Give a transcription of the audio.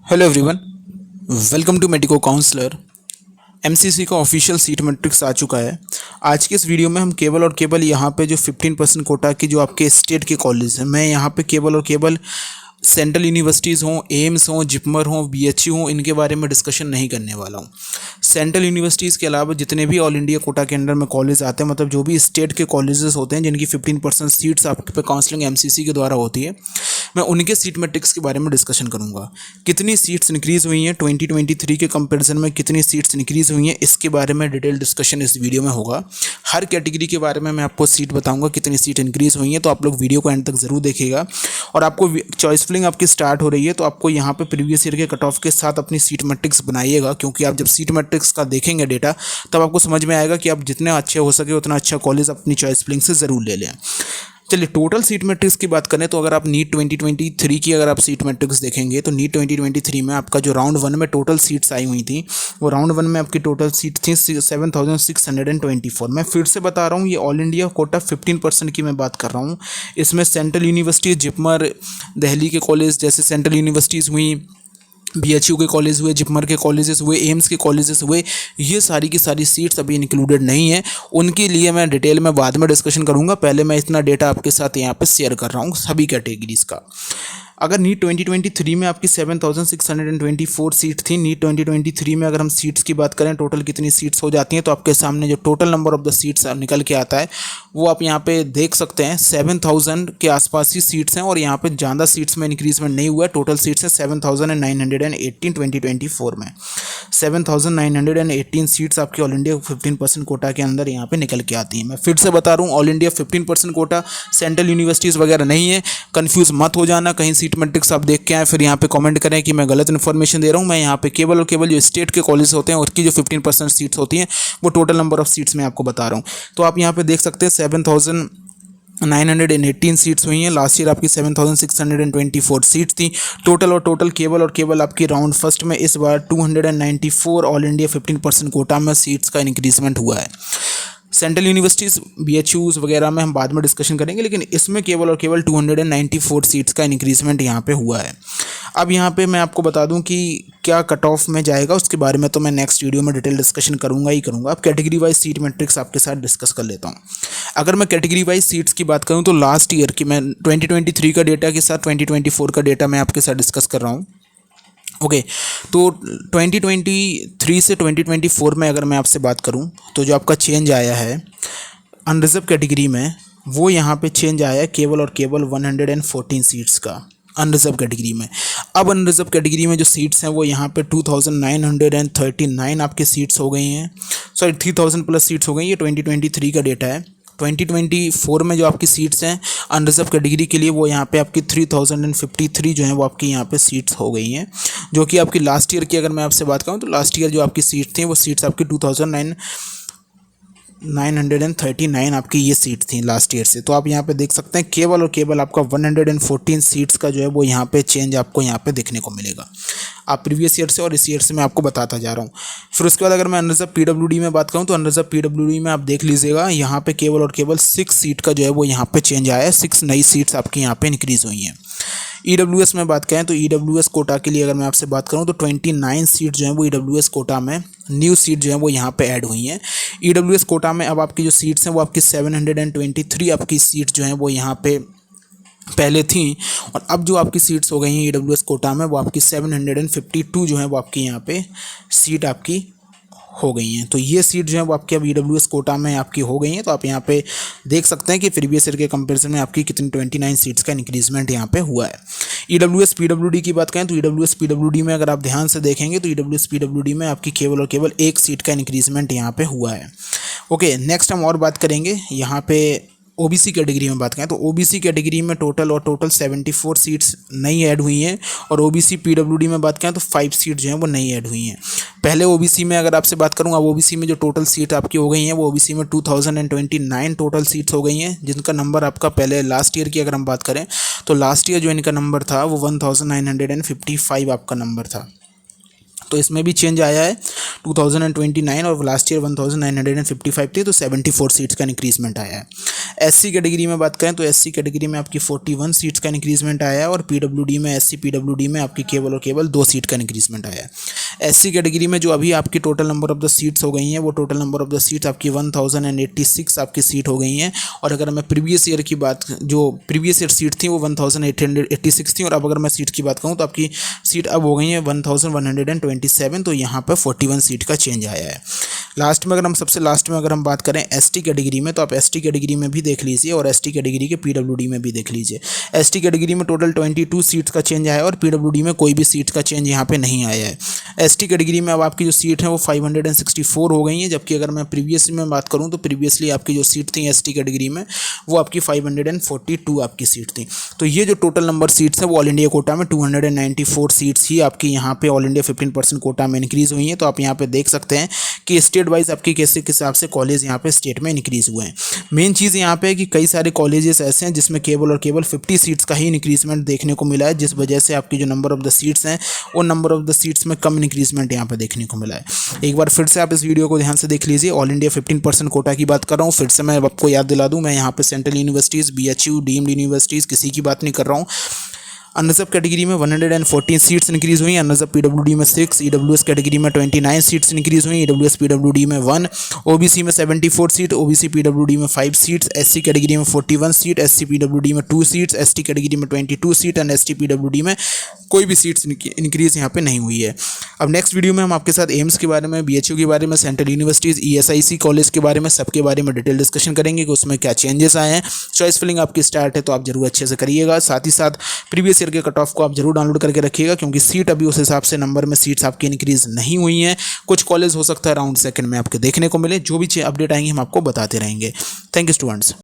Hello everyone, welcome to Medico Counsellor. MCC का official seat matrix आ चुका है। आज के इस वीडियो में हम केवल और केवल यहाँ पे जो 15% कोटा की जो आपके स्टेट के कॉलेज हैं, मैं यहाँ पे केवल और केवल सेंट्रल यूनिवर्सिटीज़ हों, एम्स हों, जिपमर हों, बीएचयू हों, इनके बारे में डिस्कशन नहीं करने वाला हूँ। सेंट्रल यूनिवर्सिटीज़ के अलावा जितने भी ऑल इंडिया कोटा के अंडर में कॉलेज आते हैं, मतलब जो भी स्टेट के कॉलेजेस होते हैं जिनकी 15% सीट्स आपके पे काउंसलिंग एमसीसी के द्वारा होती है, मैं उनके सीट मैट्रिक्स के बारे में डिस्कशन करूंगा। कितनी सीट्स इंक्रीज़ हुई हैं 2023 के कंपैरिजन में, कितनी सीट्स इंक्रीज़ हुई हैं, इसके बारे में डिटेल डिस्कशन इस वीडियो में होगा। हर कैटेगरी के बारे में मैं आपको सीट बताऊंगा, कितनी सीट इंक्रीज़ हुई हैं, तो आप लोग वीडियो को एंड तक ज़रूर देखिएगा। और आपको चॉइस फिलिंग आपकी स्टार्ट हो रही है, तो आपको यहाँ पे प्रीवियस ईयर के कट ऑफ के साथ अपनी सीट मैट्रिक्स बनाइएगा, क्योंकि आप जब सीट मैट्रिक्स का देखेंगे डेटा, तब आपको समझ में आएगा कि आप जितने अच्छे हो सके उतना अच्छा कॉलेज अपनी चॉइस फिलिंग से ज़रूर ले लें। चलिए टोटल सीट मैट्रिक्स की बात करें तो अगर आप नीट 2023 की अगर आप सीट मैट्रिक्स देखेंगे तो नीट 2023 में आपका जो राउंड 1 में टोटल सीट्स आई हुई थी, वो राउंड 1 में आपकी टोटल सीट थी 7624। मैं फिर से बता रहा हूँ, ये ऑल इंडिया कोटा 15% की मैं बात कर रहा हूँ। इसमें सेंट्रल यूनिवर्सिटी, जिपमर, दिल्ली के कॉलेज जैसे सेंट्रल यूनिवर्सिटीज़ हुई, बीएचयू के कॉलेज हुए, जिपमर के कॉलेजेस हुए, एम्स के कॉलेजेस हुए, ये सारी की सारी सीट्स अभी इंक्लूडेड नहीं है। उनके लिए मैं डिटेल में बाद में डिस्कशन करूंगा। पहले मैं इतना डेटा आपके साथ यहाँ पे शेयर कर रहा हूँ सभी कैटेगरीज का। अगर नीट 2023 में आपकी 7624 सीट थी, नीट 2023 में अगर हम सीट्स की बात करें टोटल कितनी सीट्स हो जाती हैं, तो आपके सामने जो total number of the seats निकल के आता है वो आप यहाँ पे देख सकते हैं। 7000 के आसपास ही सीट्स हैं और यहाँ पे ज़्यादा सीट्स में इंक्रीजमेंट नहीं हुआ है। टोटल सीट्स हैं 7918 2024 में। 7918 सीट्स आपकी ऑल इंडिया 15% कोटा के अंदर यहाँ पे निकल के आती हैं। मैं फिर से बता रहा हूँ, all India 15% quota, central universities वगैरह नहीं है। कन्फ्यूज़ मत हो जाना, कहीं सीट मैट्रिक्स आप देख के आए फिर यहाँ पे कमेंट करें कि मैं गलत इन्फॉर्मेशन दे रहा हूँ। मैं यहाँ पे केवल और केवल जो स्टेट के कॉलेज होते हैं उसकी जो 15% सीट्स होती हैं वो टोटल नंबर ऑफ सीट्स मैं आपको बता रहा हूँ। तो आप यहाँ पे देख सकते हैं 7918 सीट्स हुई हैं। लास्ट ईयर आपकी 7624 सीट्स थी टोटल, और टोटल केवल और केवल आपकी राउंड फर्स्ट में इस बार 294 ऑल इंडिया 15% कोटा में सीट्स का इंक्रीजमेंट हुआ है। सेंट्रल यूनिवर्सिटीज़, बीएचयूज़ वगैरह में हम बाद में डिस्कशन करेंगे, लेकिन इसमें केवल और केवल 294 सीट्स का इंक्रीजमेंट यहाँ पे हुआ है। अब यहाँ पे मैं आपको बता दूं कि क्या कट ऑफ में जाएगा, उसके बारे में तो मैं नेक्स्ट वीडियो में डिटेल डिस्कशन करूँगा ही करूँगा। अब कैटेगरी वाइज सीट मैट्रिक्स आपके साथ डिस्कस कर लेता हूँ। अगर मैं कैटेगरी वाइज सीट्स की बात करूँ तो लास्ट ईयर की मैं 2023 का डेटा के साथ 2024 का डेटा मैं आपके साथ डिस्कस कर रहा हूँ। ओके, तो 2023 से 2024 में अगर मैं आपसे बात करूं तो जो आपका चेंज आया है अनरिजर्व कैटेगरी में, वो यहाँ पे चेंज आया है केवल और केवल 114 सीट्स का अनरिजर्व कैटेगरी में। अब अनरिजर्व कैटेगरी में जो सीट्स हैं वो यहाँ पे 2939 आपके सीट्स हो गई हैं, सॉरी 3000 प्लस सीट्स हो गई। ये 2023 का डेटा है। 2024 में जो आपकी सीट्स हैं अनरिजर्व कैटेगरी के लिए, वो यहाँ पे आपकी 3053 जो है वो आपकी यहाँ पे सीट्स हो गई हैं, जो कि आपकी लास्ट ईयर की अगर मैं आपसे बात करूँ तो लास्ट ईयर जो आपकी सीट थी वो सीट्स आपकी 2939 आपकी ये सीट थी लास्ट ईयर से। तो आप यहाँ पे देख सकते हैं केवल और केवल आपका 114 सीट्स का जो है वो यहाँ पे चेंज आपको यहाँ पे देखने को मिलेगा। आप प्रीवियस ईयर से और इस ईयर से मैं आपको बताता जा रहा हूँ। फिर उसके बाद अगर मैं अनरिजर्व पीडब्ल्यूडी में बात करूँ तो अनरिजर्व पीडब्ल्यूडी में आप देख लीजिएगा, यहाँ पे केवल और केवल 6 सीट का जो है वो यहाँ पे चेंज आया है। 6 नई सीट्स आपकी यहाँ पे इंक्रीज़ हुई हैं। ईडब्ल्यूएस में बात करें तो ईडब्ल्यूएस कोटा के लिए अगर मैं आपसे बात करूं तो 29 सीट जो है वो ईडब्ल्यूएस कोटा में न्यू सीट जो है वो यहाँ पे ऐड हुई हैं। ईडब्ल्यूएस कोटा में अब आपकी जो सीट्स हैं वो आपकी 723 आपकी सीट जो हैं वो यहाँ पे पहले थी, और अब जो आपकी सीट्स हो गई हैं ईडब्ल्यूएस कोटा में वो आपकी 752 जो है वो आपकी यहाँ पे सीट आपकी हो गई हैं। तो ये सीट जो है वो आपकी अब ईडब्ल्यूएस कोटा में आपकी हो गई हैं। तो आप यहाँ पे देख सकते हैं कि प्रीवियस ईयर के कंपैरिजन में आपकी कितनी 29 सीट्स का इंक्रीजमेंट यहाँ पे हुआ है। ईडब्ल्यूएस पीडब्ल्यूडी की बात करें तो ईडब्ल्यूएस पीडब्ल्यूडी में अगर आप ध्यान से देखेंगे तो ईडब्ल्यूएस पीडब्ल्यूडी में आपकी केवल और केवल 1 सीट का इंक्रीजमेंट यहाँ पे हुआ है। ओके, नेक्स्ट हम और बात करेंगे यहाँ पे ओबीसी कैटेगरी में बात करें तो ओबीसी कैटेगरी में टोटल 74 सीट्स नई ऐड हुई हैं, और ओबीसी पीडब्ल्यूडी में बात करें तो 5 सीट जो हैं वो नई ऐड हुई हैं। पहले ओबीसी में अगर आपसे बात करूँ, अब ओबीसी में जो टोटल सीट आपकी हो गई हैं वो ओबीसी में 2029 टोटल सीट्स हो गई हैं, जिनका नंबर आपका पहले लास्ट ईयर की अगर हम बात करें तो लास्ट ईयर जो इनका नंबर था वो 1955 आपका नंबर था। तो इसमें भी चेंज आया है। 2029 और लास्ट ईयर 1955 थी, तो 74 सीट्स का इंक्रीजमेंट आया है। एससी कैटेगरी में बात करें तो एससी कैटेगरी में आपकी 41 सीट्स का इंक्रीजमेंट आया है और पीडब्ल्यूडी में एससी पीडब्ल्यूडी में आपकी केवल और केवल 2 सीट का इंक्रीजमेंट आया है। एससी कैटेगरी में जो अभी आपकी total number of the seats हो गई हैं वो total number of the seats आपकी 1086 आपकी सीट हो गई हैं। और अगर मैं प्रीवियस ईयर की बात, जो प्रीवियस ईयर सीट थी वो 1886 थी, और अब अगर मैं सीट की बात करूँ तो आपकी सीट अब हो गई है 1127, तो यहाँ पर 41 सीट का चेंज आया है। लास्ट में अगर हम बात करें एसटी कैटेगरी में, तो आप एसटी कैटेगरी में भी देख लीजिए और एसटी कैटेगरी के पीडब्ल्यूडी में भी देख लीजिए। एसटी कैटेगरी में टोटल 22 सीट्स का चेंज आया है और पीडब्ल्यूडी में कोई भी सीट का चेंज यहाँ पे नहीं आया है। एसटी कैटेगरी में अब आपकी जो सीट है वो 564 हो गई हैं, जबकि अगर मैं प्रीवियस में बात करूँ तो प्रीवियसली आपकी जो सीट थी एसटी कैटेगरी में वो आपकी 542 आपकी सीट थी। तो ये जो टोटल नंबर सीट्स है वो ऑल इंडिया कोटा में 294 सीट्स ही आपकी यहाँ पे ऑल इंडिया 15% कोटा में इंक्रीज़ हुई हैं। तो आप यहाँ पे देख सकते हैं कि स्टेट वाइज आपके कैसे किस हिसाब से कॉलेज यहाँ पे स्टेट में इंक्रीज़ हुए हैं। मेन चीज़ यहाँ पे है कि कई सारे कॉलेजेस ऐसे हैं जिसमें केवल और केवल 50 सीट्स का ही इंक्रीजमेंट देखने को मिला है, जिस वजह से आपकी जो नंबर ऑफ द सीट्स हैं वो नंबर ऑफ द सीट्स में कम इंक्रीजमेंट यहाँ पे देखने को मिला है। एक बार फिर से आप इस वीडियो को ध्यान से देख लीजिए। ऑल इंडिया 15% कोटा की बात कर रहा हूँ। फिर से मैं आपको याद दिला दूँ, मैं यहाँ पे central universities, BHU, deemed universities किसी की बात नहीं कर रहा हूँ। अनरिजर्व कैटेगरी में 114 सीट्स इंक्रीज़ हुई, अनरिजर्व पीडब्ल्यूडी में 6, ईडब्ल्यूएस कैटेगरी में 29 सीट्स इंक्रीज़ हुई, ईडब्ल्यूएस पीडब्ल्यूडी में 1, ओबीसी में 74 सीट, ओबीसी पीडब्ल्यूडी में 5 सीट्स, एससी कैटेगरी में 41 सीट, एससी पीडब्ल्यूडी में 2 सीट्स, एसटी कैटेगरी में 22 सीट एंड एसटी पीडब्ल्यूडी में कोई भी सीट्स इंक्रीज़ यहाँ पे नहीं हुई है। अब नेक्स्ट वीडियो में हम आपके साथ एम्स के बारे में, BHU के बारे में, सेंट्रल यूनिवर्सिटीज़, ESIC कॉलेज के बारे में, सबके बारे में डिटेल डिस्कशन करेंगे कि उसमें क्या चेंजेस आए हैं। चॉइस फिलिंग आपकी स्टार्ट है तो आप जरूर अच्छे से करिएगा। साथ ही साथ प्रीवियस ईयर के कट ऑफ को आप जरूर डाउनलोड करके रखिएगा, क्योंकि सीट अभी उस हिसाब से नंबर में सीट्स आपकी इंक्रीज नहीं हुई हैं। कुछ कॉलेज हो सकता है राउंड सेकंड में आपके देखने को मिले। जो भी अपडेट आएंगे हम आपको बताते रहेंगे। Thank you students.